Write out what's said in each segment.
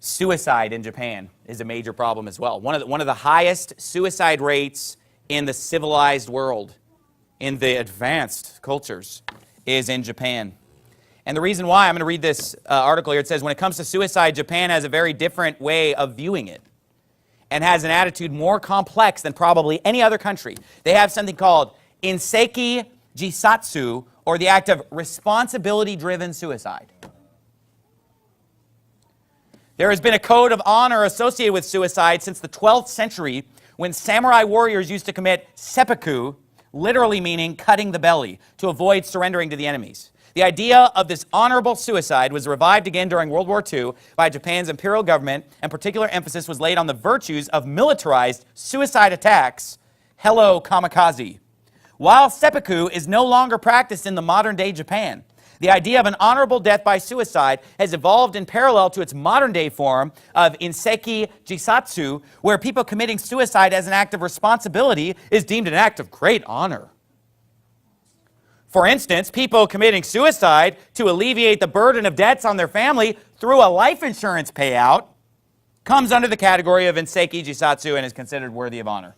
Suicide in Japan is a major problem as well. One of the highest suicide rates in the civilized world, in the advanced cultures, is in Japan. And the reason why, I'm going to read this article here. It says, when it comes to suicide, Japan has a very different way of viewing it and has an attitude more complex than probably any other country. They have something called Inseki Jisatsu, or the act of responsibility-driven suicide. There has been a code of honor associated with suicide since the 12th century, when samurai warriors used to commit seppuku, literally meaning cutting the belly, to avoid surrendering to the enemies. The idea of this honorable suicide was revived again during World War II by Japan's imperial government, and particular emphasis was laid on the virtues of militarized suicide attacks, hello kamikaze. While seppuku is no longer practiced in the modern-day Japan, the idea of an honorable death by suicide has evolved in parallel to its modern-day form of Inseki Jisatsu, where people committing suicide as an act of responsibility is deemed an act of great honor. For instance, people committing suicide to alleviate the burden of debts on their family through a life insurance payout comes under the category of Inseki Jisatsu and is considered worthy of honor.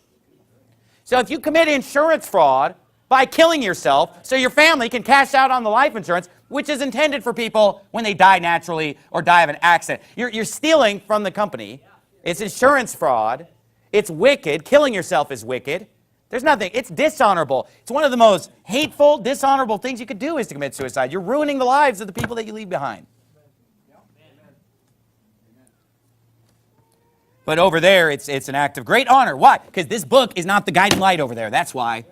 So if you commit insurance fraud by killing yourself so your family can cash out on the life insurance, which is intended for people when they die naturally or die of an accident. You're stealing from the company. It's insurance fraud. It's wicked. Killing yourself is wicked. There's nothing. It's dishonorable. It's one of the most hateful, dishonorable things you could do is to commit suicide. You're ruining the lives of the people that you leave behind. But over there, it's an act of great honor. Why? Because this book is not the guiding light over there. That's why.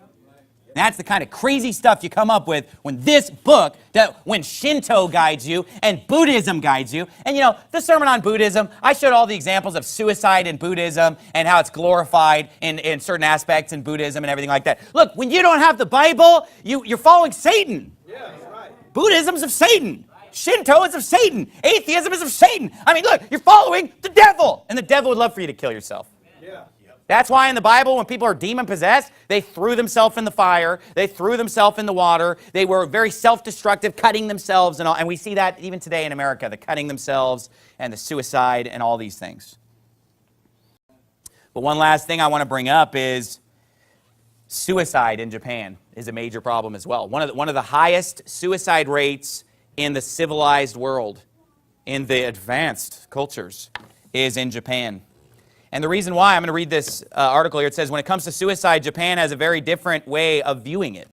That's the kind of crazy stuff you come up with when this book, when Shinto guides you and Buddhism guides you. And you know, the sermon on Buddhism, I showed all the examples of suicide in Buddhism and how it's glorified in certain aspects in Buddhism and everything like that. Look, when you don't have the Bible, you're following Satan. Yeah, right. Buddhism's of Satan. Shinto is of Satan. Atheism is of Satan. I mean, look, you're following the devil. And the devil would love for you to kill yourself. Yeah. That's why in the Bible, when people are demon-possessed, they threw themselves in the fire, they threw themselves in the water, they were very self-destructive, cutting themselves and all. And we see that even today in America, the cutting themselves and the suicide and all these things. But one last thing I want to bring up is suicide in Japan is a major problem as well. One of the highest suicide rates in the civilized world, in the advanced cultures, is in Japan. And the reason why, I'm going to read this article here. It says, when it comes to suicide, Japan has a very different way of viewing it